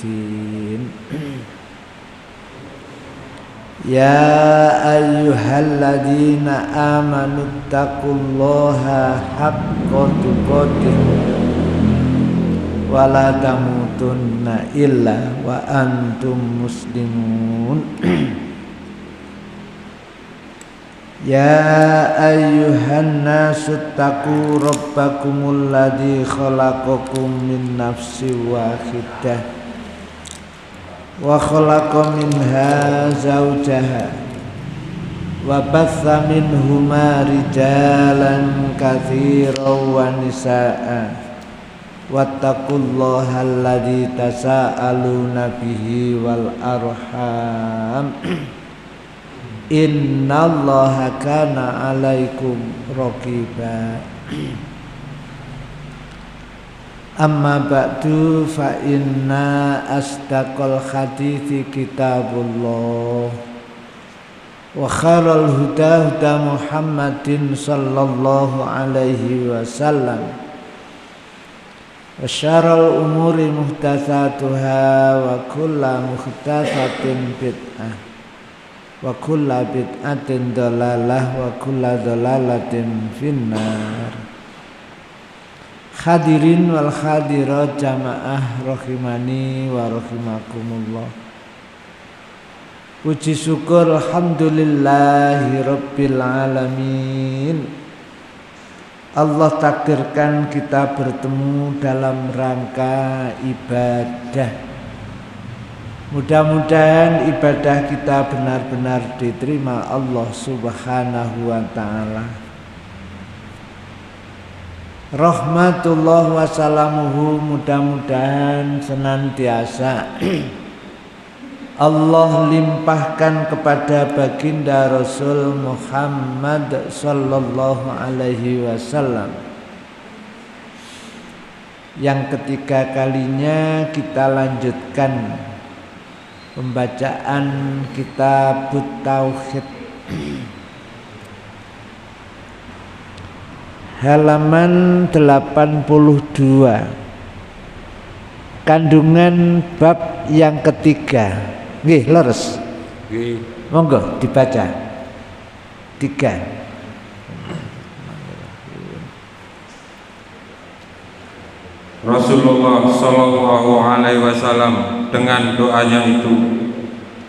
yaumiddin. Ya ayyuhalladzina amanu taqullaha haqqa tuqatih wa la tamutunna illa wa antum muslimun. Ya ayyuhan nasu taqu rabbakumul ladzi khalaqakum min nafsin wahidah wa khalaqa minha zawjaha wa batha minhuma rijalan katsiran wa nisaa'a wattaqullaha alladzi tasaaluna bihi wal arham innallaha kana 'alaikum raqiba. Amma ba'du fa inna asdaqal hadithi kitabullah wa khairal huda huda Muhammadin sallallahu alaihi wasallam wa syarrul umuri muhdatsatuha wa kullu muhdatsatin bid'ah wa kullu bid'atin dhalalah wa kullu dhalalatin finnar. Hadirin wal hadirat jamaah rahimani wa rahimakumullah. Puji syukur alhamdulillahi rabbil alamin. Allah takdirkan kita bertemu dalam rangka ibadah. Mudah-mudahan ibadah kita benar-benar diterima Allah Subhanahu wa ta'ala. Rahmatullah wassalamuhu mudah-mudahan senantiasa Allah limpahkan kepada baginda Rasul Muhammad sallallahu alaihi wasallam, yang ketiga kalinya kita lanjutkan pembacaan kitab Tauhid halaman 82, kandungan bab yang ketiga. Nggih, leres. Nggih. Monggo dibaca. 3. Rasulullah Shallallahu Alaihi Wasallam dengan doanya itu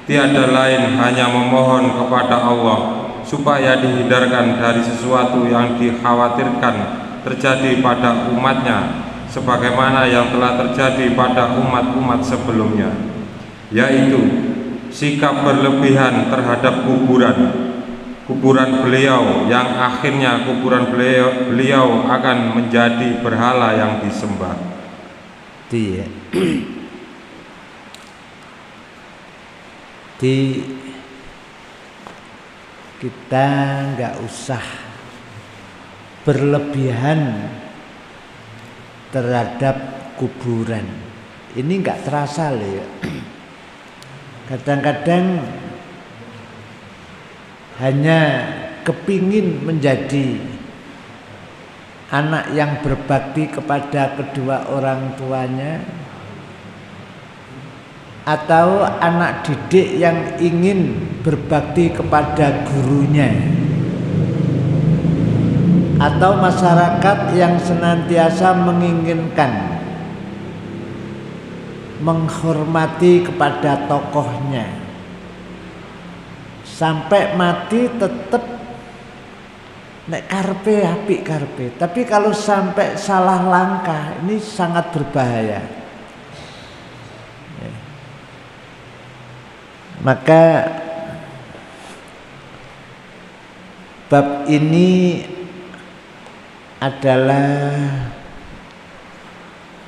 tiada lain hanya memohon kepada Allah supaya dihindarkan dari sesuatu yang dikhawatirkan terjadi pada umatnya sebagaimana yang telah terjadi pada umat-umat sebelumnya, yaitu sikap berlebihan terhadap kuburan beliau yang akhirnya kuburan beliau akan menjadi berhala yang disembah. Kita nggak usah berlebihan terhadap kuburan. Ini nggak terasa loh ya. Kadang-kadang hanya kepingin menjadi anak yang berbakti kepada kedua orang tuanya, atau anak didik yang ingin berbakti kepada gurunya, atau masyarakat yang senantiasa menginginkan menghormati kepada tokohnya, sampai mati tetap nek karpe apik karpe. Tapi kalau sampai salah langkah, ini sangat berbahaya. Maka bab ini adalah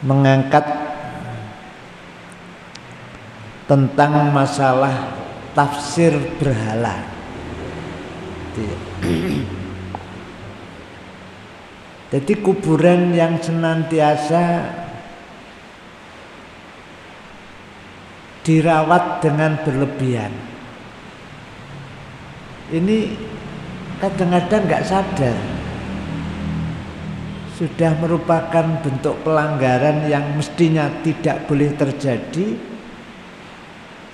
mengangkat tentang masalah tafsir berhala. Jadi kuburan yang senantiasa dirawat dengan berlebihan, ini kadang-kadang nggak sadar sudah merupakan bentuk pelanggaran yang mestinya tidak boleh terjadi,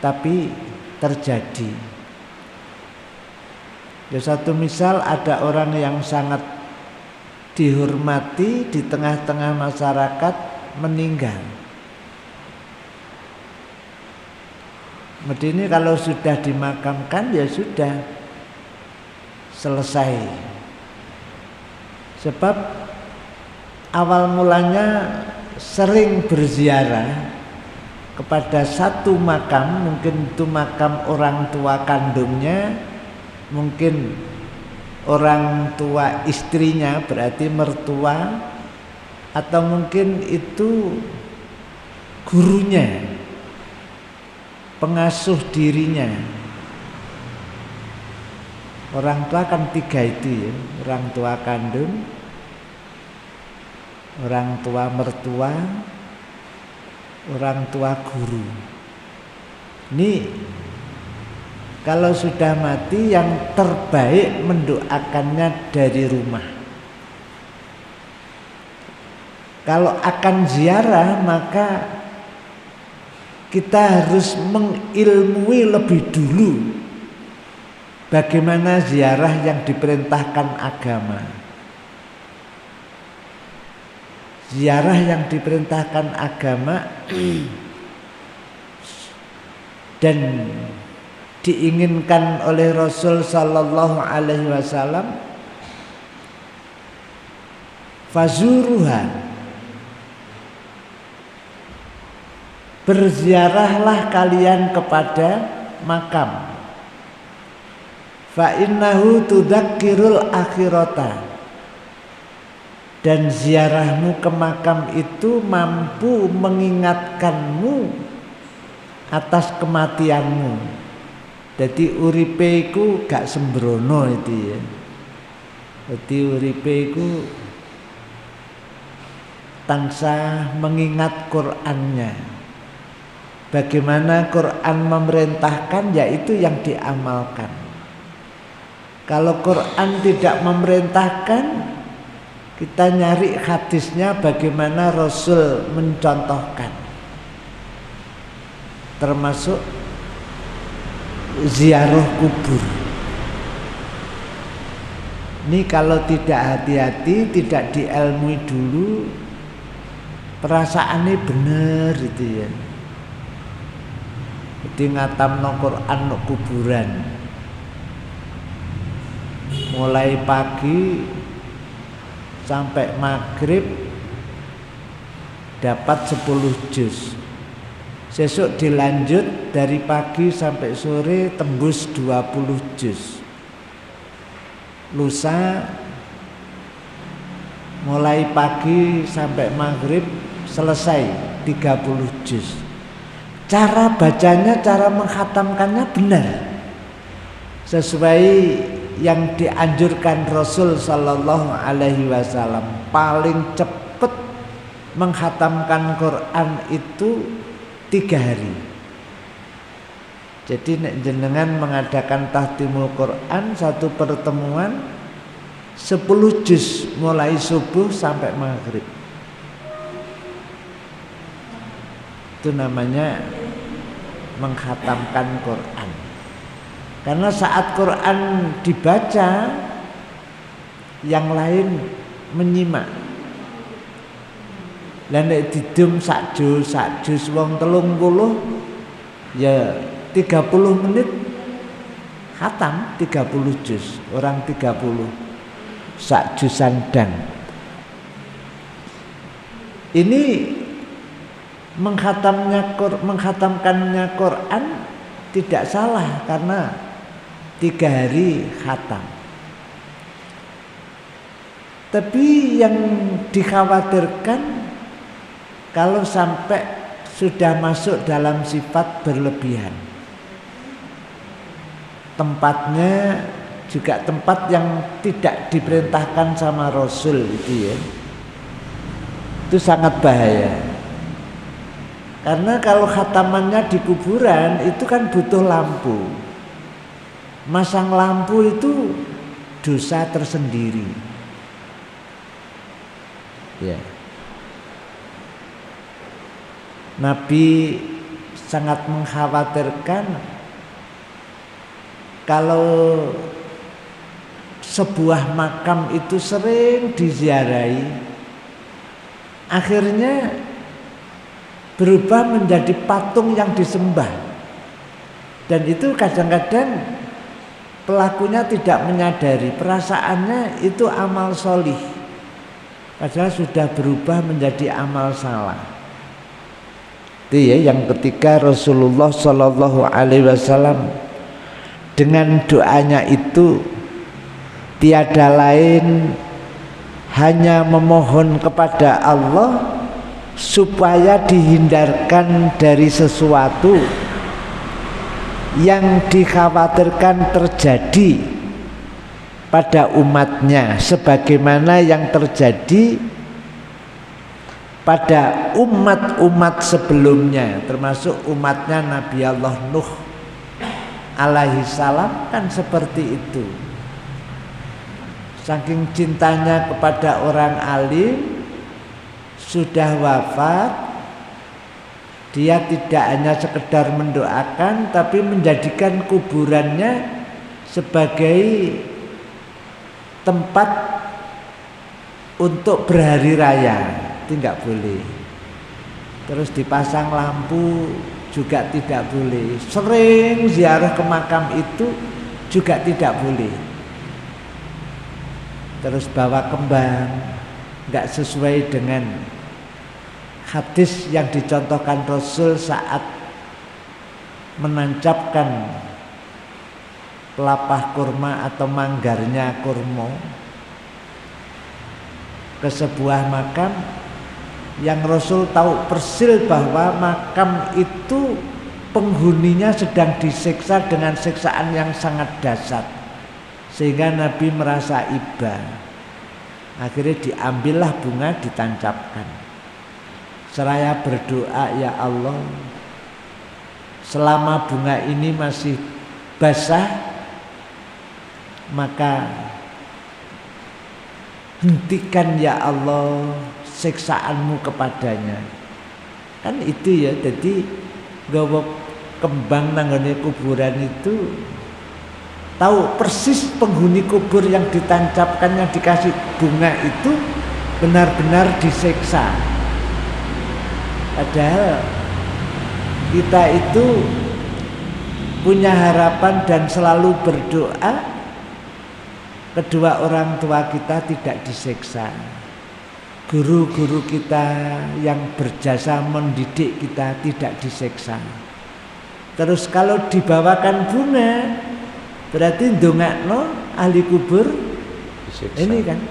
tapi terjadi. Ya, satu misal, ada orang yang sangat dihormati di tengah-tengah masyarakat meninggal. Medini kalau sudah dimakamkan ya sudah selesai. Sebab awal mulanya sering berziarah kepada satu makam, mungkin itu makam orang tua kandungnya, mungkin orang tua istrinya, berarti mertua, atau mungkin itu gurunya, pengasuh dirinya. Orang tua kan 3 itu ya, orang tua kandung, orang tua mertua, orang tua guru. Ini kalau sudah mati yang terbaik mendoakannya dari rumah. Kalau akan ziarah maka kita harus mengilmui lebih dulu bagaimana ziarah yang diperintahkan agama. Ziarah yang diperintahkan agama dan diinginkan oleh Rasul sallallahu alaihi wasallam, fazuruha, berziarahlah kalian kepada makam, fa innahu tudzakkirul akhirata, dan ziarahmu ke makam itu mampu mengingatkanmu atas kematianmu. Jadi uripe iku gak sembrono itu ya. Jadi uripe iku tansah mengingat Qur'annya. Bagaimana Qur'an memerintahkan, yaitu yang diamalkan. Kalau Qur'an tidak memerintahkan, kita nyari hadisnya bagaimana Rasul mencontohkan. Termasuk ziarah kubur. Ini kalau tidak hati-hati, tidak diilmui dulu, perasaannya bener itu ya. Jadi ngatamno Quran no kuburan. Mulai pagi sampai maghrib dapat 10 juz. Sesuk dilanjut dari pagi sampai sore tembus 20 juz. Lusa mulai pagi sampai maghrib selesai 30 juz. Cara bacanya, cara menghatamkannya benar, sesuai yang dianjurkan Rasul sallallahu alaihi wasallam. Paling cepat menghatamkan Quran itu 3 hari. Jadi nek jenengan mengadakan tahtimul Quran, satu pertemuan 10 juz mulai subuh sampai maghrib. Itu namanya menghatamkan Quran. Karena saat Quran dibaca, yang lain menyimak. Lah nek didum sak juz wong 30 ya 30 menit khatam 30 juz, orang 30 sak juzan dan. Ini menghatamkannya Quran tidak salah karena 3 hari khatam. Tapi yang dikhawatirkan kalau sampai sudah masuk dalam sifat berlebihan. Tempatnya juga tempat yang tidak diperintahkan sama Rasul itu ya. Itu sangat bahaya. Karena kalau khatamannya di kuburan itu kan butuh lampu. Masang lampu itu dosa tersendiri. Ya. Nabi sangat mengkhawatirkan kalau sebuah makam itu sering diziarahi, akhirnya berubah menjadi patung yang disembah. Dan itu kadang-kadang pelakunya tidak menyadari, perasaannya itu amal solih, padahal sudah berubah menjadi amal salah. Itu ya yang ketiga, Rasulullah Shallallahu Alaihi Wasallam dengan doanya itu tiada lain hanya memohon kepada Allah supaya dihindarkan dari sesuatu yang dikhawatirkan terjadi pada umatnya, sebagaimana yang terjadi pada umat-umat sebelumnya, termasuk umatnya Nabi Allah Nuh alaihi salam kan seperti itu. Saking cintanya kepada orang alim, sudah wafat, dia tidak hanya sekedar mendoakan, tapi menjadikan kuburannya sebagai tempat untuk berhari raya. Itu enggak boleh. Terus dipasang lampu juga tidak boleh. Sering ziarah ke makam itu juga tidak boleh. Terus bawa kembang, enggak sesuai dengan hadis yang dicontohkan Rasul saat menancapkan pelapah kurma atau manggarnya kurma ke sebuah makam, yang Rasul tahu persil bahwa makam itu penghuninya sedang disiksa dengan siksaan yang sangat dahsyat, sehingga Nabi merasa iba. Akhirnya diambillah bunga, ditancapkan, seraya berdoa, ya Allah, selama bunga ini masih basah, maka hentikan ya Allah siksaanmu kepadanya. Kan itu ya, jadi gawa kembang nanggone kuburan itu tahu persis penghuni kubur yang ditancapkan, yang dikasih bunga itu benar-benar disiksa. Padahal kita itu punya harapan dan selalu berdoa kedua orang tua kita tidak disiksa, guru-guru kita yang berjasa mendidik kita tidak disiksa. Terus kalau dibawakan bunga, berarti ndongakno ahli kubur disiksa. Ini kan,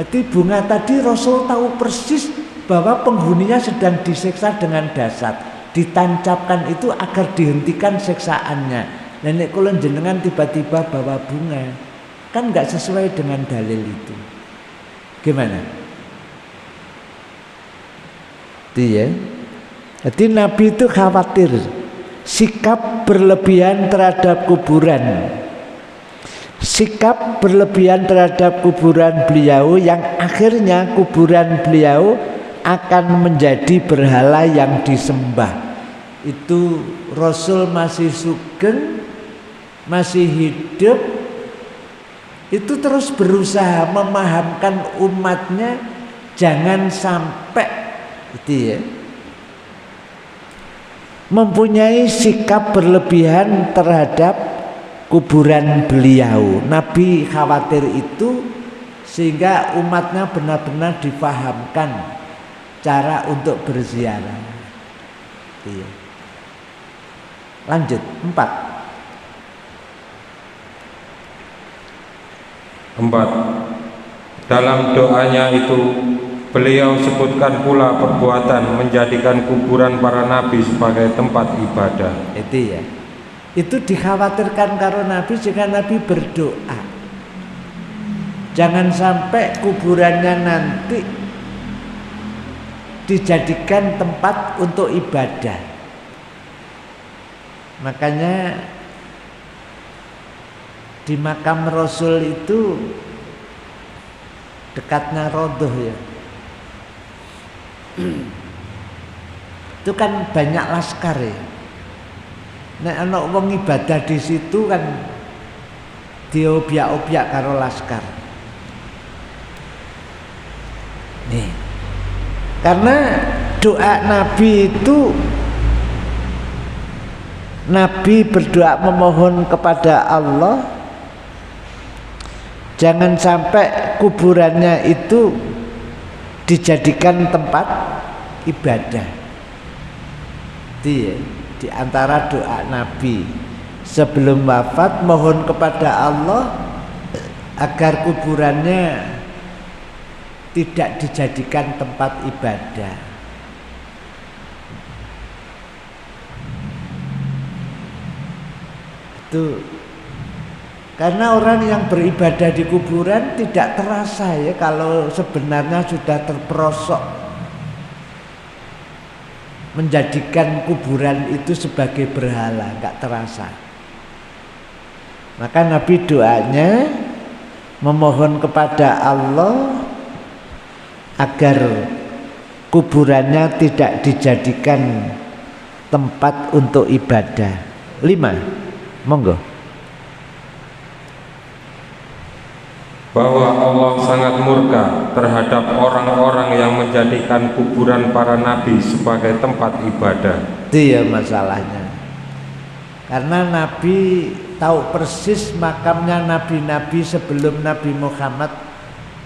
jadi bunga tadi Rasul tahu persis bahwa penghuninya sedang disiksa dengan dahsyat, ditancapkan itu agar dihentikan siksaannya. Dan nek kula jenengan tiba-tiba bawa bunga, kan nggak sesuai dengan dalil itu. Gimana? Iya. Jadi Nabi itu khawatir sikap berlebihan terhadap kuburan, sikap berlebihan terhadap kuburan beliau yang akhirnya kuburan beliau akan menjadi berhala yang disembah. Itu Rasul masih sugeng, masih hidup, itu terus berusaha memahamkan umatnya jangan sampai itu ya, mempunyai sikap berlebihan terhadap kuburan beliau. Nabi khawatir itu sehingga umatnya benar-benar difahamkan cara untuk berziarah. Iya. Lanjut 4. Dalam doanya itu beliau sebutkan pula perbuatan menjadikan kuburan para nabi sebagai tempat ibadah. Itu ya. Itu dikhawatirkan karena Nabi, jika Nabi berdoa jangan sampai kuburannya nanti dijadikan tempat untuk ibadah. Makanya di makam Rasul itu dekatnya Raudhah ya, itu kan banyak laskar ya. Nek ana wong ibadah di situ kan diobyak-obyak karo laskar. Nih. Karena doa Nabi itu, Nabi berdoa memohon kepada Allah jangan sampai kuburannya itu dijadikan tempat ibadah. Di antara doa Nabi sebelum wafat mohon kepada Allah agar kuburannya tidak dijadikan tempat ibadah. Itu karena orang yang beribadah di kuburan tidak terasa ya kalau sebenarnya sudah terperosok menjadikan kuburan itu sebagai berhala, enggak terasa. Maka Nabi doanya memohon kepada Allah agar kuburannya tidak dijadikan tempat untuk ibadah. 5. Monggo. Bahwa Allah sangat murka terhadap orang-orang yang menjadikan kuburan para nabi sebagai tempat ibadah. Itu ya masalahnya. Karena Nabi tahu persis makamnya nabi-nabi sebelum Nabi Muhammad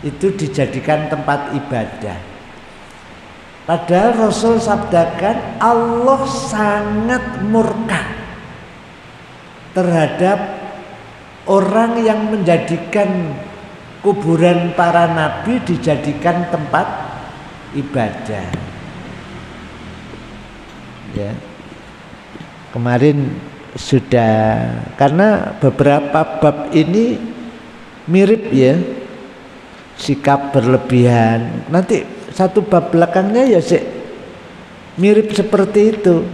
itu dijadikan tempat ibadah. Padahal Rasul sabdakan Allah sangat murka terhadap orang yang menjadikan kuburan para nabi dijadikan tempat ibadah. Ya. Kemarin sudah, karena beberapa bab ini mirip ya, sikap berlebihan. Nanti satu bab belakangnya ya mirip seperti itu.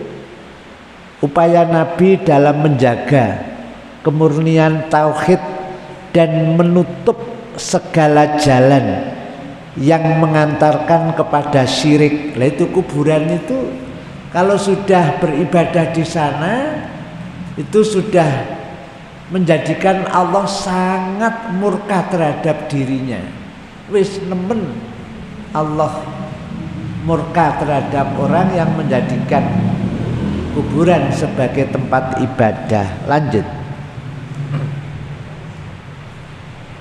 Upaya Nabi dalam menjaga kemurnian tauhid dan menutup segala jalan yang mengantarkan kepada syirik. Lah itu kuburan itu kalau sudah beribadah di sana itu sudah menjadikan Allah sangat murka terhadap dirinya. Wis nemen Allah murka terhadap orang yang menjadikan kuburan sebagai tempat ibadah. Lanjut.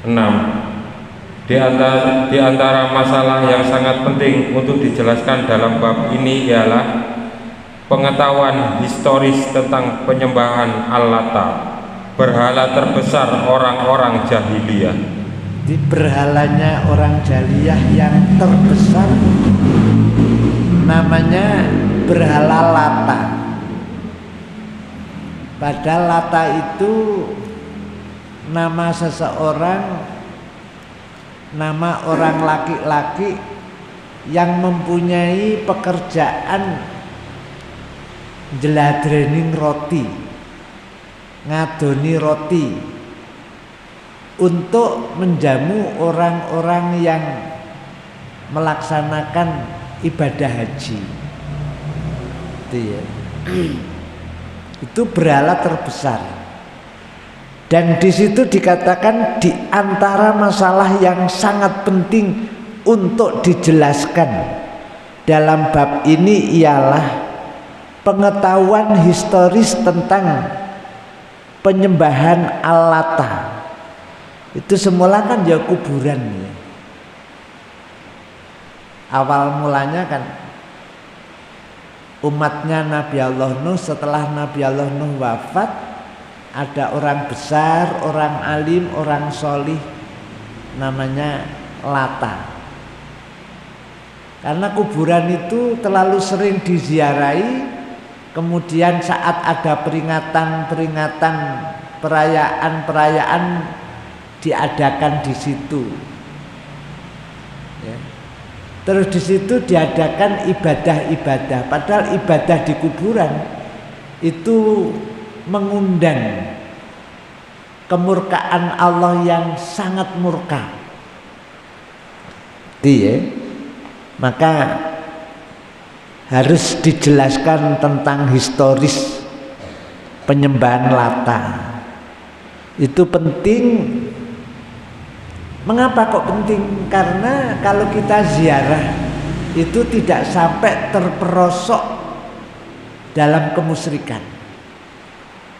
6. Di antara masalah yang sangat penting untuk dijelaskan dalam bab ini ialah pengetahuan historis tentang penyembahan Al-Lata, berhala terbesar orang-orang jahiliyah. Di berhalanya orang jahiliyah yang terbesar namanya berhala Lata. Padahal Lata itu nama seseorang, nama orang laki-laki yang mempunyai pekerjaan jeladrening roti, ngadoni roti untuk menjamu orang-orang yang melaksanakan ibadah haji. Itu ya. Itu berhala terbesar. Dan di situ dikatakan di antara masalah yang sangat penting untuk dijelaskan dalam bab ini ialah pengetahuan historis tentang penyembahan Al-Lata. Itu semula kan ya kuburan ya. Awal mulanya kan umatnya Nabi Allah Nuh, setelah Nabi Allah Nuh wafat ada orang besar, orang alim, orang solih namanya Lata. Karena kuburan itu terlalu sering diziarahi, kemudian saat ada peringatan-peringatan, perayaan-perayaan diadakan di situ. Ya. Terus di situ diadakan ibadah-ibadah. Padahal ibadah di kuburan itu mengundang kemurkaan Allah yang sangat murka. Maka harus dijelaskan tentang historis penyembahan Lata. Itu penting. Mengapa kok penting? Karena kalau kita ziarah itu tidak sampai terperosok dalam kemusyrikan.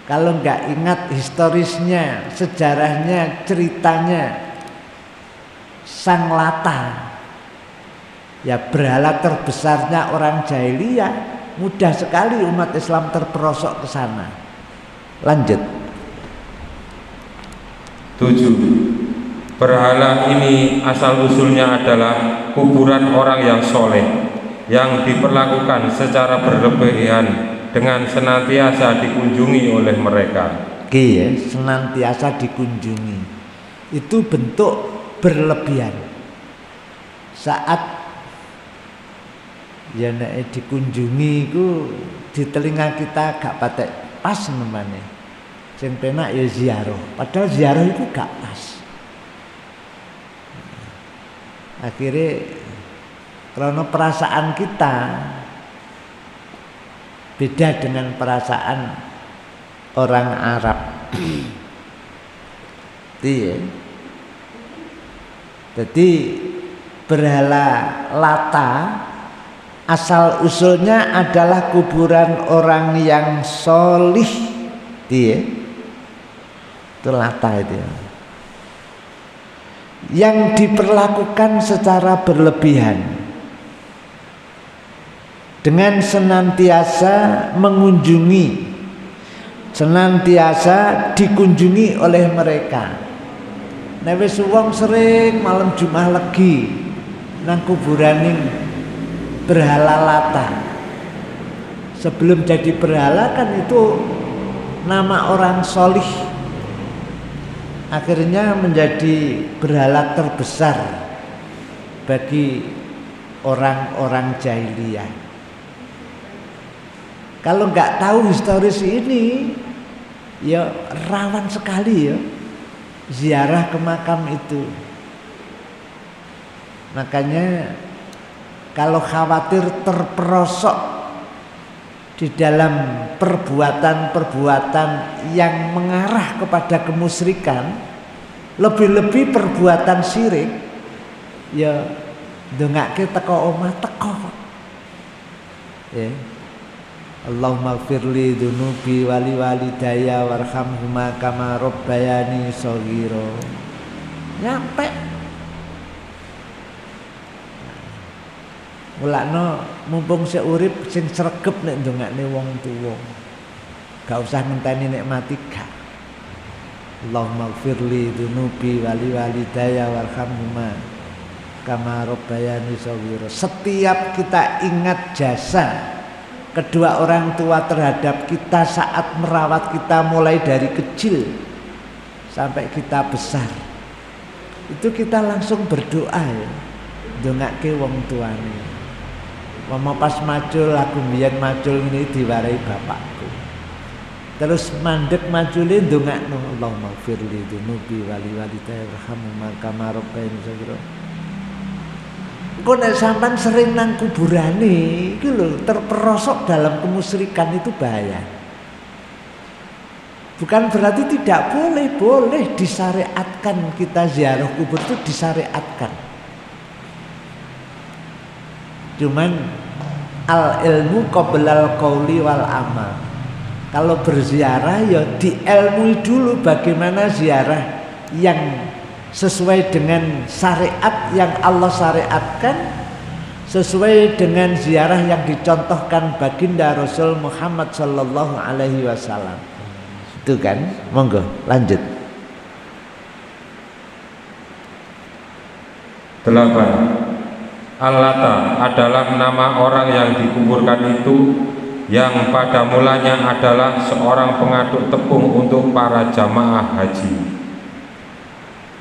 Kalau nggak ingat historisnya, sejarahnya, ceritanya Sang Lata, ya berhala terbesarnya orang jahiliyah, mudah sekali umat Islam terperosok ke sana. Lanjut. 7. Berhala ini asal-usulnya adalah kuburan orang yang soleh yang diperlakukan secara berlebihan dengan senantiasa dikunjungi oleh mereka. Oke ya, senantiasa dikunjungi. Itu bentuk berlebihan. Saat ya nek dikunjungi itu di telinga kita gak patek pas namanya. Sing penak ya ziarah. Padahal ziarah itu gak pas. Akhirnya karena perasaan kita beda dengan perasaan orang Arab. Iya. Jadi berhala Lata asal usulnya adalah kuburan orang yang solih. Iya. Itu Lata itu. Yang diperlakukan secara berlebihan dengan senantiasa mengunjungi, senantiasa dikunjungi oleh mereka. Nek wis wong sering malam Jumat Legi nang kuburaning berhala Lata. Sebelum jadi berhala kan itu nama orang solih. Akhirnya menjadi berhala terbesar bagi orang-orang jahiliyah. Kalau nggak tahu historis ini, ya rawan sekali ya ziarah ke makam itu. Makanya kalau khawatir terperosok di dalam perbuatan-perbuatan yang mengarah kepada kemusyrikan, lebih-lebih perbuatan syirik, ya ndongake teko omah teko. Ya. Allahumma firli dunubi wali walidayya warhamhuma kama rabbayani shaghira. Nyampe mulakno mumpung sik urip sing sregep nek ndongakne wong tuwa. Gak usah ngenteni nek mati gak. Allahumma ighfirli dzunubi wali walidayya warhamhuma kama rabbayani shaghira. Setiap kita ingat jasa kedua orang tua terhadap kita saat merawat kita mulai dari kecil sampai kita besar, itu kita langsung berdoa ya, ndongake wong tuane. Mama pas macul, aku mbiyen macul ini diwarai bapakku. Terus mandek macule ndongakno Allahumma firli dzunubi wali walidayya warhamhuma kama rabbayani shaghira. Engko nek sampean sering nang kuburane iki lho terperosok dalam kemusyrikan itu bahaya. Bukan berarti tidak boleh disyariatkan kita ziarah kubur itu disyariatkan. Cuman al ilmu qoblal qauli wal amal. Kalau berziarah ya diilmui dulu bagaimana ziarah yang sesuai dengan syariat yang Allah syariatkan, sesuai dengan ziarah yang dicontohkan baginda Rasul Muhammad sallallahu alaihi wasallam. Itu kan? Monggo lanjut. 8. Al-Lata adalah nama orang yang dikuburkan itu, yang pada mulanya adalah seorang pengaduk tepung untuk para jamaah haji.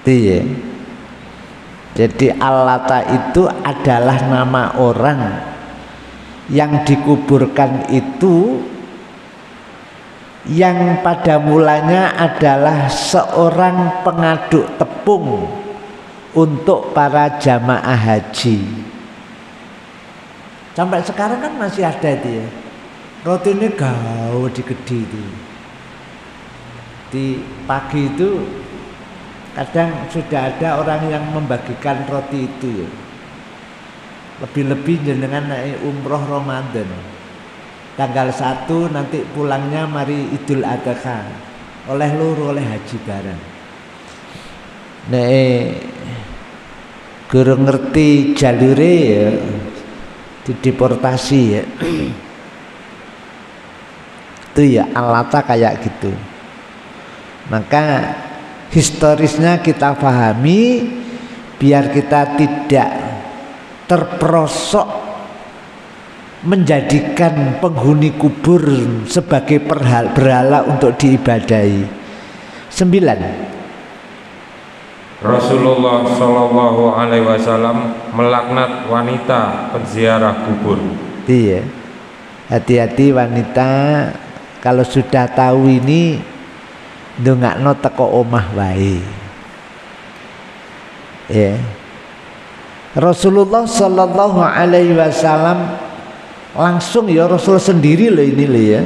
Iya. Jadi Al-Lata itu adalah nama orang yang dikuburkan itu, yang pada mulanya adalah seorang pengaduk tepung untuk para jamaah haji. Sampai sekarang kan masih ada itu ya. Roti ini gawe di gede itu. Di pagi itu kadang sudah ada orang yang membagikan roti itu ya. Lebih-lebih jenengan naik umroh Ramadan. Tanggal 1 nanti pulangnya mari Idul Adha. Oleh loro oleh haji bareng. Nek guru ngerti jalure ya dideportasi ya. Itu ya alata kayak gitu. Maka historisnya kita pahami biar kita tidak terperosok menjadikan penghuni kubur sebagai berhala untuk diibadahi. 9. Rasulullah Shallallahu Alaihi Wasallam melaknat wanita penziarah kubur. Iya, hati-hati wanita kalau sudah tahu ini ndongakno teko omah wae. Ya. Rasulullah Shallallahu Alaihi Wasallam langsung ya Rasul sendiri loh ini loh ya.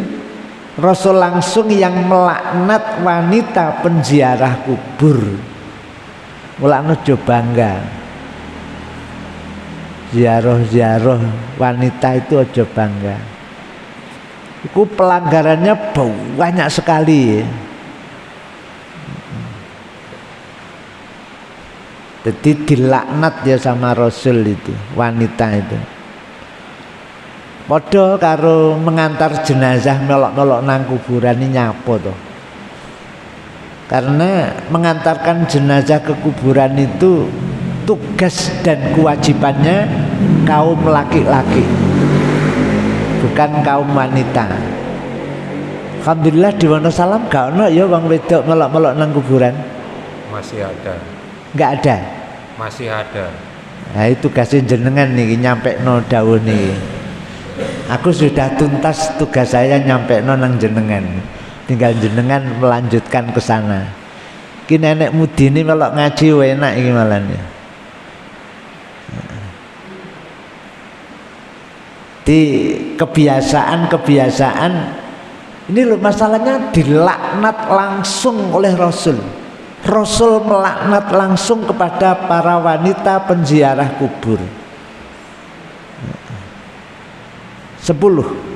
Rasul langsung yang melaknat wanita penziarah kubur. Mulakno jo bangga. Ziarah-ziarah wanita itu aja bangga. Itu pelanggarannya banyak sekali. Jadi dilaknat ya sama Rasul itu, wanita itu. Padha karo mengantar jenazah melok-melok nang kuburan ini nyapo toh. Karena mengantarkan jenazah ke kuburan itu tugas dan kewajibannya kaum laki-laki, bukan kaum wanita. Alhamdulillah di Wonosalam gak ono ya wong wedok melok-melok nang kuburan. Masih ada. Enggak ada. Masih ada. Nah itu tugasnya jenengan nih nyampe no dawuh nih. Aku sudah tuntas tugas saya nyampe no nang jenengan. Tinggal jenengan melanjutkan ke sana. Ki nenek mudine melok ngaji enak iki malan ya. Di kebiasaan ini loh masalahnya dilaknat langsung oleh Rasul. Rasul melaknat langsung kepada para wanita penziarah kubur. 10.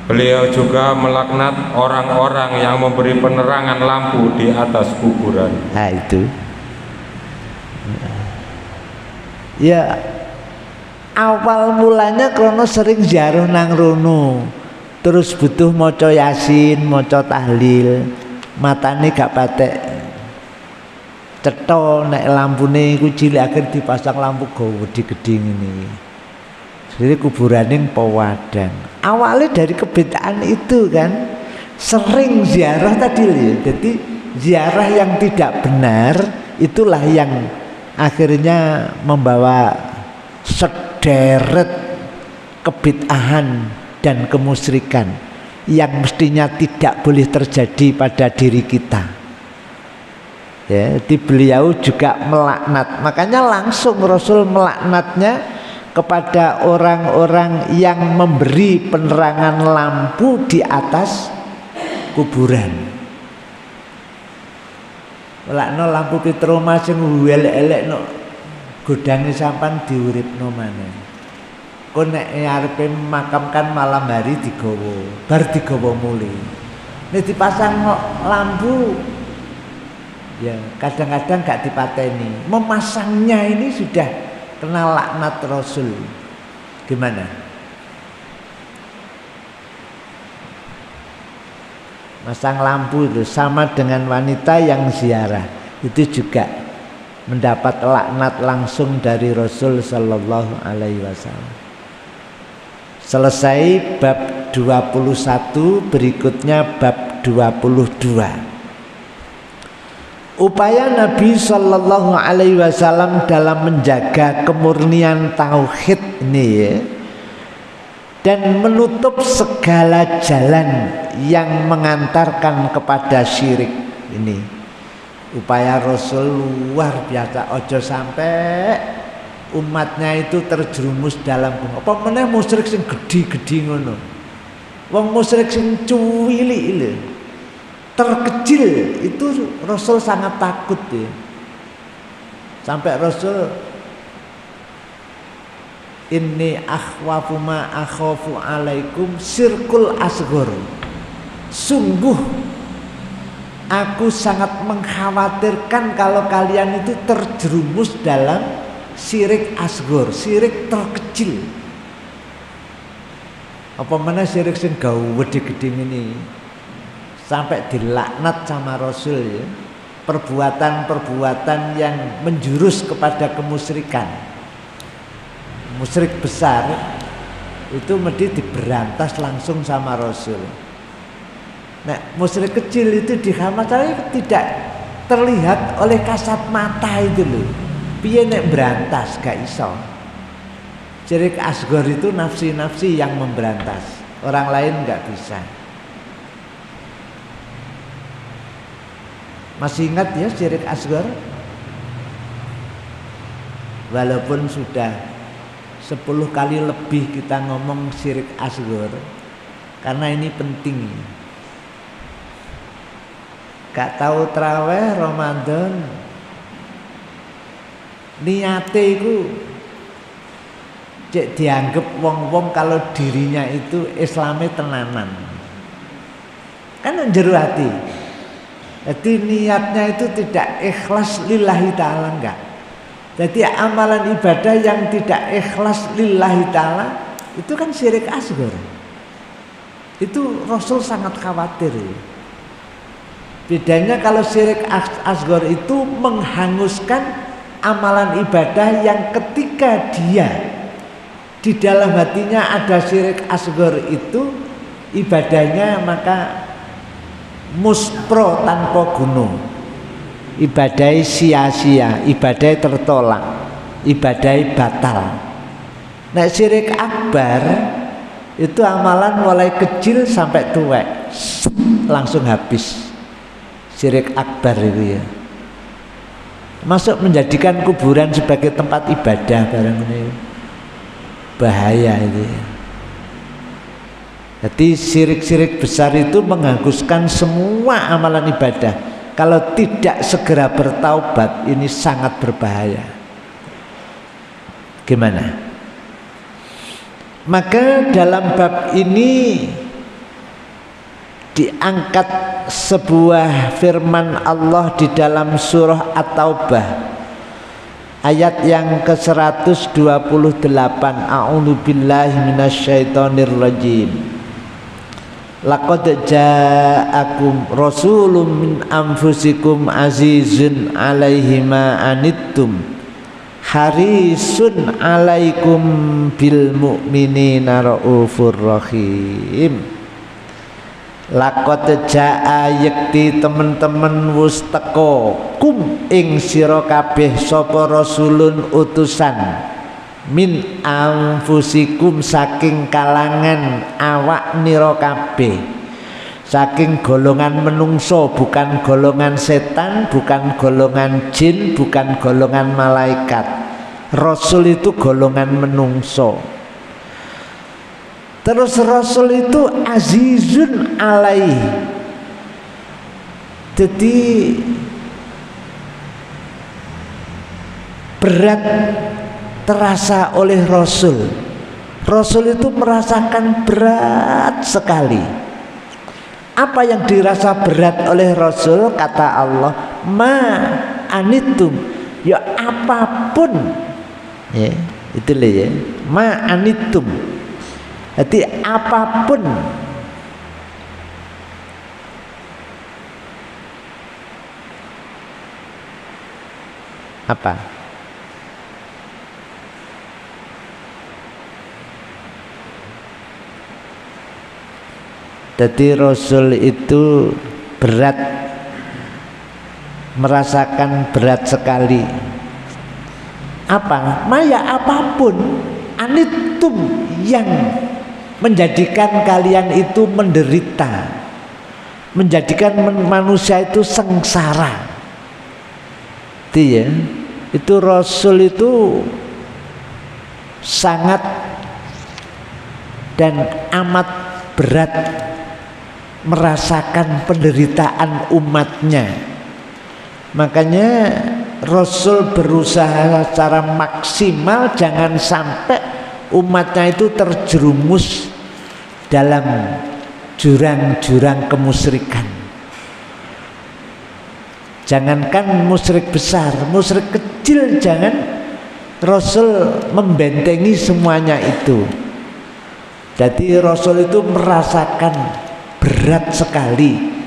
Beliau juga melaknat orang-orang yang memberi penerangan lampu di atas kuburan. Nah itu. Ya awal mulanya krono sering ziarah nang rono. Terus butuh maca Yasin, maca tahlil. Matane gak patek cetha nek lampune iku cilik akhir dipasang lampu gede ngene. Jadi kuburane pewadang. Awalnya dari kebitaan itu kan sering ziarah tadi ya. Jadi ziarah yang tidak benar itulah yang akhirnya membawa sederet kebid'ahan dan kemusyrikan yang mestinya tidak boleh terjadi pada diri kita. Ya, jadi beliau juga melaknat. Makanya langsung Rasul melaknatnya kepada orang-orang yang memberi penerangan lampu di atas kuburan. Melakno lampu pitroma sing elek-elek no godange sampan diuripno maneh. Kon nek arepe makamkan malam hari digawa, bar digawa mule. Nek dipasang lampu ya kadang-kadang gak dipateni. Memasangnya ini sudah kena laknat Rasul. Gimana? Masang lampu itu sama dengan wanita yang ziarah. Itu juga mendapat laknat langsung dari Rasul Sallallahu Alaihi Wasallam. Selesai bab 21, berikutnya bab 22. Upaya Nabi Sallallahu Alaihi Wasallam dalam menjaga kemurnian tauhid ini ya, dan menutup segala jalan yang mengantarkan kepada syirik ini. Upaya Rasul luar biasa. Ojo sampai umatnya itu terjerumus dalam apa meneh musyrik sing gedhi-gedhi ngono. Wong musyrik sing cuwilik lho. Terkecil itu Rasul sangat takut ya. Sampai Rasul inni akhwafu ma akhafu alaikum sirkul asghar. Sungguh aku sangat mengkhawatirkan kalau kalian itu terjerumus dalam syirik asghar, syirik terkecil. Apa mana syirik sing gede-gede ini sampai dilaknat sama Rasul ya. Perbuatan-perbuatan yang menjurus kepada kemusyrikan. Musyrik besar itu mesti diberantas langsung sama Rasul. Nah, musyrik kecil itu dikhawatirkan tidak terlihat oleh kasat mata itu loh. Piye nek berantas gak iso. Syirik asghar itu nafsi-nafsi yang memberantas, orang lain nggak bisa. Masih ingat ya syirik asghar? Walaupun sudah 10 kali lebih kita ngomong syirik asghar, karena ini penting. Gak tahu traweh Ramadan, niate iku cek dianggap wong-wong kalau dirinya itu Islami tenanan. Kan njero hati. Jadi niatnya itu tidak ikhlas lillahi ta'ala enggak. Jadi amalan ibadah yang tidak ikhlas lillahi ta'ala itu kan syirik asghar. Itu Rasul sangat khawatir. Bedanya kalau syirik asghar itu menghanguskan amalan ibadah yang ketika dia di dalam hatinya ada syirik asghar itu ibadahnya maka muspro tanpa gunung, ibadah sia-sia, ibadah tertolak, ibadah batal. Nah syirik akbar itu amalan mulai kecil sampai tua langsung habis. Syirik akbar itu ya, masuk menjadikan kuburan sebagai tempat ibadah barang ini bahaya itu ya. Jadi syirik-syirik besar itu menghanguskan semua amalan ibadah. Kalau tidak segera bertaubat ini sangat berbahaya. Gimana? Maka dalam bab ini diangkat sebuah firman Allah di dalam surah At-Taubah ayat yang ke-128. A'udzubillahi minasyaitonirrajim. Laqad ja'akum rasulun min anfusikum azizun 'alaihi ma anittum harisun 'alaikum bil mu'minina raufur rahim. Laqad ja'a yakti temen-temen wis teka kum ing sira kabeh sapa rasulun utusan min anfusikum saking kalangan awak nira kabeh, saking golongan menungso, bukan golongan setan, bukan golongan jin, bukan golongan malaikat. Rasul itu golongan menungso. Terus Rasul itu azizun alaih, jadi berat terasa oleh Rasul. Rasul itu merasakan berat sekali. Apa yang dirasa berat oleh Rasul? Kata Allah, ma anitum, ya apapun ya, itu ya, ma anitum. Jadi apapun apa? Jadi Rasul itu berat, merasakan berat sekali. Apa? Maya apapun, anitum yang menjadikan kalian itu menderita, menjadikan manusia itu sengsara. Itu Rasul itu sangat dan amat berat merasakan penderitaan umatnya. Makanya Rasul berusaha secara maksimal jangan sampai umatnya itu terjerumus dalam jurang-jurang kemusyrikan. Jangankan musyrik besar, musyrik kecil jangan, Rasul membentengi semuanya itu. Jadi Rasul itu merasakan berat sekali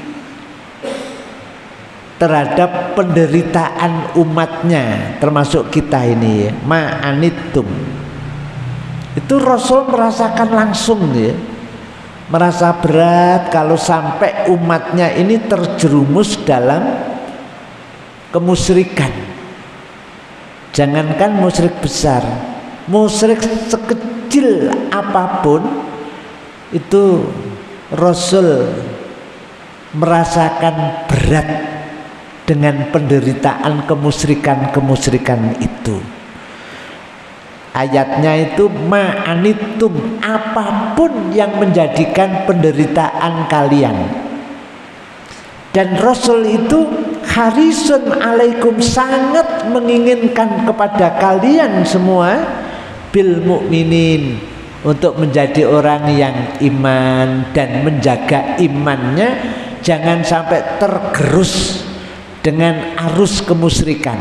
terhadap penderitaan umatnya, termasuk kita ini ya. Ma'anittum. Itu Rasul merasakan langsung ya. Merasa berat kalau sampai umatnya ini terjerumus dalam kemusyrikan. Jangankan musyrik besar, musyrik sekecil apapun itu Rasul merasakan berat dengan penderitaan kemusyrikan itu. Ayatnya itu ma'anittum, apapun yang menjadikan penderitaan kalian. Dan Rasul itu harisun alaikum, sangat menginginkan kepada kalian semua bil mukminin, untuk menjadi orang yang iman dan menjaga imannya jangan sampai tergerus dengan arus kemusyrikan.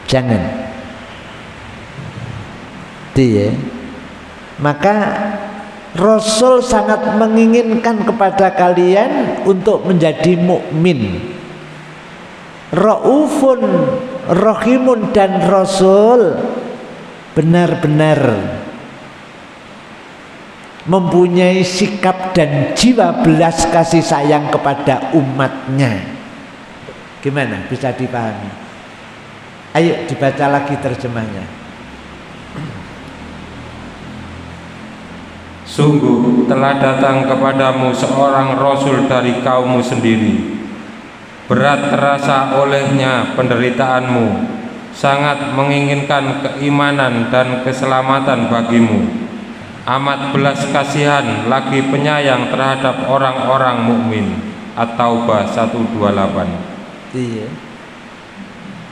Jangan. Dia. Maka Rasul sangat menginginkan kepada kalian untuk menjadi mukmin. Raufun rahimun, dan Rasul benar-benar mempunyai sikap dan jiwa belas kasih sayang kepada umatnya. Gimana? Bisa dipahami? Ayo dibaca lagi terjemahnya. Sungguh telah datang kepadamu seorang Rasul dari kaummu sendiri. Berat terasa olehnya penderitaanmu, sangat menginginkan keimanan dan keselamatan bagimu. Amat belas kasihan lagi penyayang terhadap orang-orang mukmin. At-Taubah 128. Iya.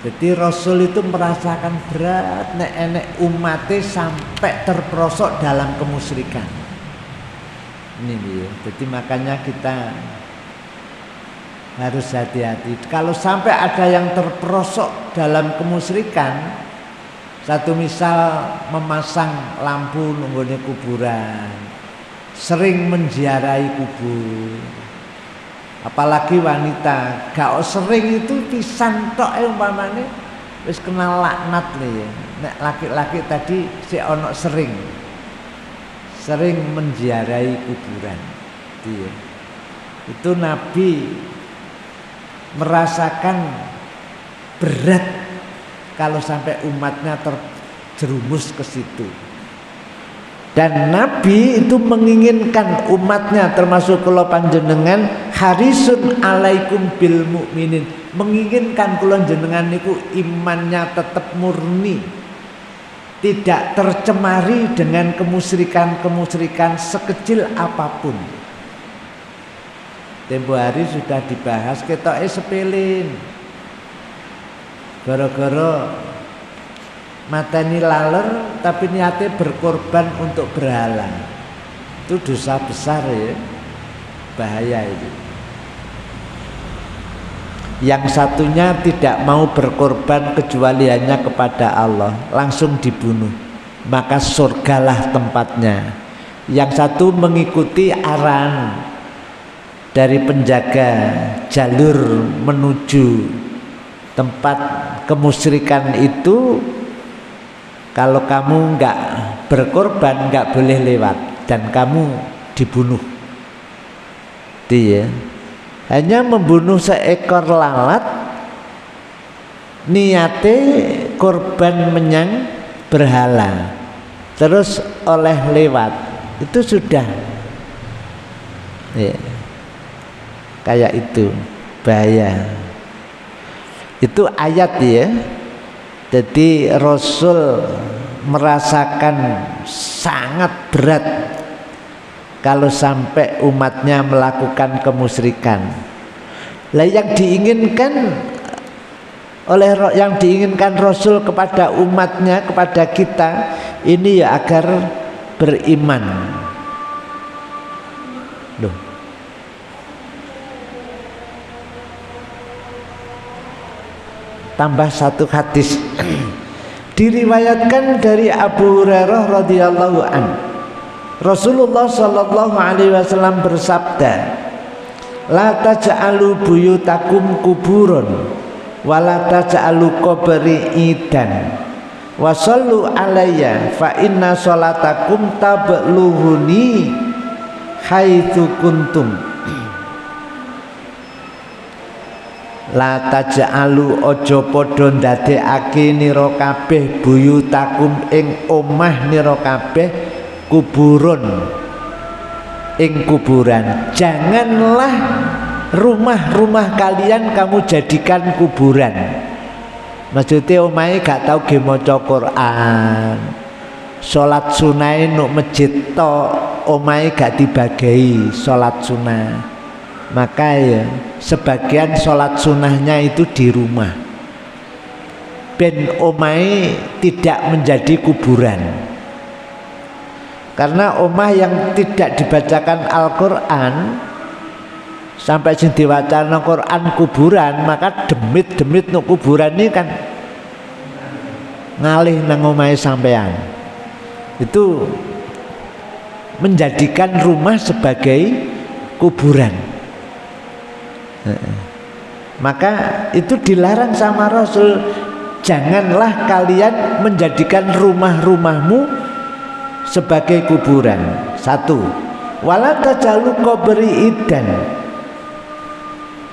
Jadi Rasul itu merasakan berat nek umatnya sampai terperosok dalam kemusyrikan. Ini dia. Jadi makanya kita harus hati-hati. Kalau sampai ada yang terperosok dalam kemusyrikan, satu misal memasang lampu nunggone kuburan, sering menziarahi kubur, apalagi wanita, gak sering itu pisan tok umpamane wis kena laknat nih. Nek laki-laki tadi si ono sering menziarahi kuburan. Dia. Itu Nabi merasakan berat kalau sampai umatnya terjerumus ke situ. Dan Nabi itu menginginkan umatnya, termasuk kula panjenengan, harisun alaikum bil mukminin, menginginkan kula jenengan niku imannya tetap murni, tidak tercemari dengan kemusyrikan sekecil apapun. Tempo hari sudah dibahas, ketoke sepelin, gara-gara mateni laler tapi niatnya berkorban untuk berhala. Itu dosa besar ya, bahaya itu. Yang satunya tidak mau berkorban kecuali hanya kepada Allah, langsung dibunuh, maka surgalah tempatnya. Yang satu mengikuti arahan dari penjaga jalur menuju tempat kemusyrikan itu, kalau kamu enggak berkorban enggak boleh lewat dan kamu dibunuh. Dia hanya membunuh seekor lalat, niate korban menyang berhala, terus oleh lewat, itu sudah ya, kayak itu bahaya. Itu ayat ya. Jadi Rasul merasakan sangat berat kalau sampai umatnya melakukan kemusyrikan. Lah yang diinginkan Rasul kepada umatnya, kepada kita ini ya agar beriman. Loh. Tambah satu hadis diriwayatkan dari Abu Hurairah radhiyallahu an. Rasulullah sallallahu alaihi wasallam bersabda, "La taj'alu buyutakum kuburun wa la taj'alu qabri idan wa sallu alayya fa inna sholatakum tablughuni haitsu kuntum." La taj'alu ojo padha ndadekake nira kabeh buyutakum ing omah nira kabeh kuburun ing kuburan. Janganlah rumah-rumah kalian kamu jadikan kuburan. Maksudnya omahe gak tau ge maca Quran, salat sunah nuk masjid tok, omahe gak dibagi salat sunah. Maka ya sebagian sholat sunnahnya itu di rumah, ben omai tidak menjadi kuburan. Karena omah yang tidak dibacakan Al-Quran sampai sing diwacana Quran kuburan, maka demit-demit no kuburan ini kan ngalih nang omai sampean. Itu menjadikan rumah sebagai kuburan. Maka itu dilarang sama Rasul. Janganlah kalian menjadikan rumah-rumahmu sebagai kuburan. Satu, wala taj'alu qabri idan,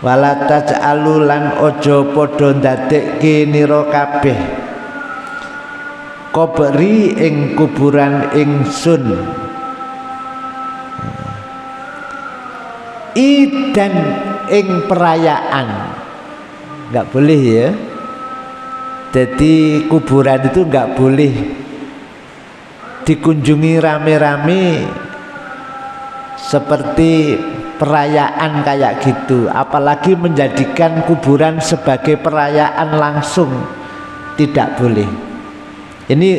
wala taj'alu lan ojo padha ndadekke nira kabeh qabri ing kuburan ingsun idan ing perayaan. Enggak boleh ya. Jadi kuburan itu enggak boleh dikunjungi rame-rame seperti perayaan kayak gitu. Apalagi menjadikan kuburan sebagai perayaan langsung, tidak boleh. Ini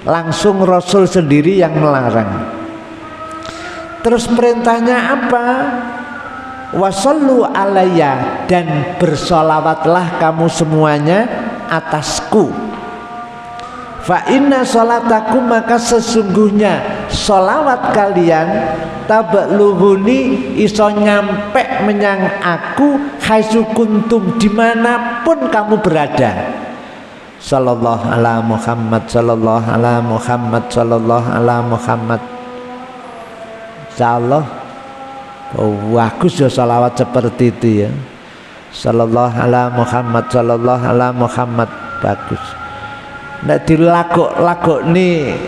langsung Rasul sendiri yang melarang. Terus perintahnya apa? Wasallu alayya, dan bersolawatlah kamu semuanya atasku. Fa inna sholatakum, maka sesungguhnya solawat kalian tablughuni iso nyampe menyang aku haitsu kuntum, dimanapun kamu berada. Sallallahu ala Muhammad, sallallahu ala Muhammad, sallallahu ala Muhammad. Insyaallah bagus ya salawat seperti itu ya. Sallallahu ala Muhammad, sallallahu ala Muhammad, bagus. Nek dilagok-lagok nih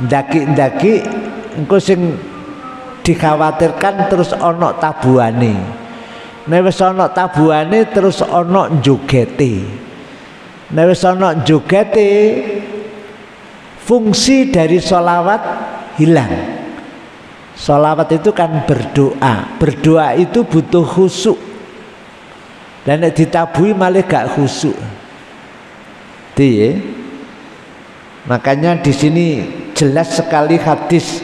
ndaki-ndaki engko sing dikhawatirkan terus ono tabuane. Nek wis ono tabuane terus ono njogete. Nek wis ono njogete fungsi dari sholawat hilang. Sholawat itu kan berdoa. Berdoa itu butuh khusyuk. Dan nek ditabui malah gak khusyuk. Dia. Makanya di sini jelas sekali hadis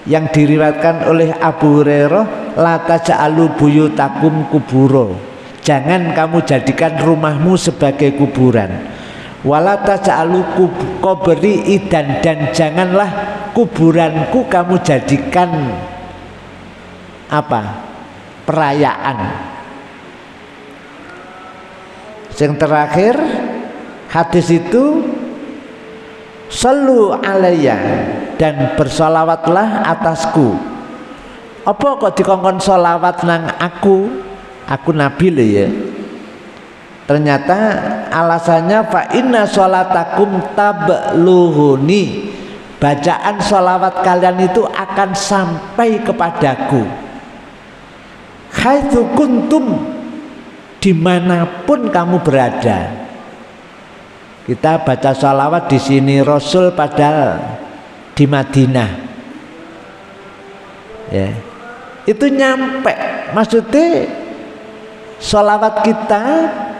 yang diriwayatkan oleh Abu Hurairah, la taj'alu buyutakum kuburo. Jangan kamu jadikan rumahmu sebagai kuburan. Wala taj'alu qabri idan, dan janganlah kuburanku kamu jadikan apa? Perayaan. Yang terakhir hadis itu sallu alayya, dan bersolawatlah atasku. Apa kok dikongkon solawat nang aku Nabi lho ya. Ternyata alasannya fa inna sholatakum tablughuni, bacaan sholawat kalian itu akan sampai kepadaku haitsu kuntum, dimanapun kamu berada. Kita baca sholawat di sini, Rasul padahal di Madinah. Ya, itu nyampe. Maksudnya sholawat kita,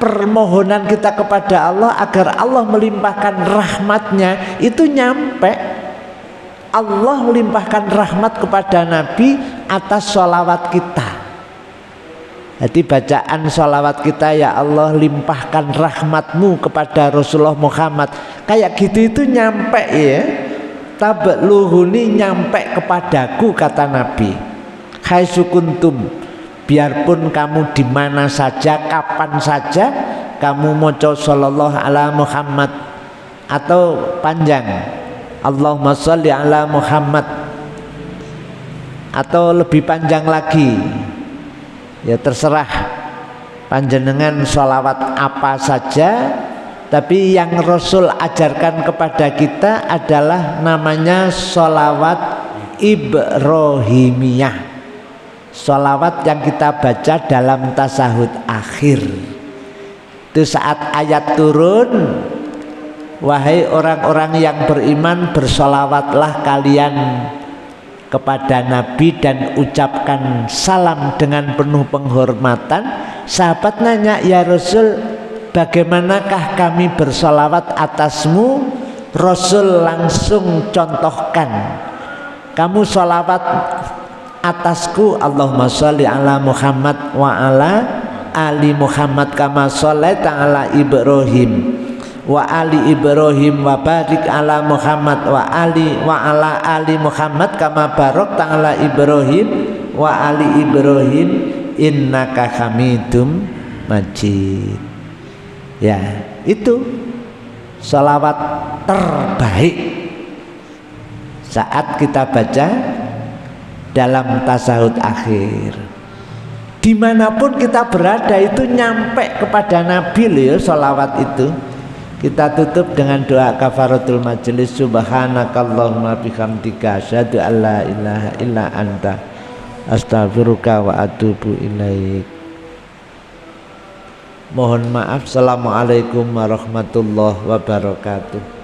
permohonan kita kepada Allah agar Allah melimpahkan rahmatnya itu nyampe. Allah melimpahkan rahmat kepada Nabi atas sholawat kita. Jadi bacaan sholawat kita, ya Allah limpahkan rahmatmu kepada Rasulullah Muhammad, kayak gitu itu nyampe ya. Tabluhuni, nyampe kepadaku, kata Nabi. Hai sukuntum, biarpun kamu di mana saja, kapan saja kamu maca sallallahu ala Muhammad atau panjang Allahumma sholli ala Muhammad atau lebih panjang lagi, ya terserah panjenengan sholawat apa saja. Tapi yang Rasul ajarkan kepada kita adalah namanya sholawat Ibrahimiyah, sholawat yang kita baca dalam tasahud akhir. Itu saat ayat turun, wahai orang-orang yang beriman, bersolawatlah kalian kepada Nabi dan ucapkan salam dengan penuh penghormatan. Sahabat nanya, ya Rasul, bagaimanakah kami bersolawat atasmu? Rasul langsung contohkan, kamu solawat atasku, Allahumma sholli ala Muhammad wa ala ali Muhammad kama sholaita ala Ibrahim wa ali Ibrahim wa barik ala Muhammad wa ala ali Muhammad kama barakta ala Ibrahim wa ali Ibrahim innaka hamidum majid. Ya, itu sholawat terbaik saat kita baca dalam tasahud akhir. Dimanapun kita berada itu nyampe kepada Nabi loh ya, sholawat itu. Kita tutup dengan doa kafaratul majelis. Subhanakallahumma bihamdika asyhadu an la ilaha illa anta astaghfiruka wa atubu ilaik. Mohon maaf. Assalamualaikum warahmatullahi wabarakatuh.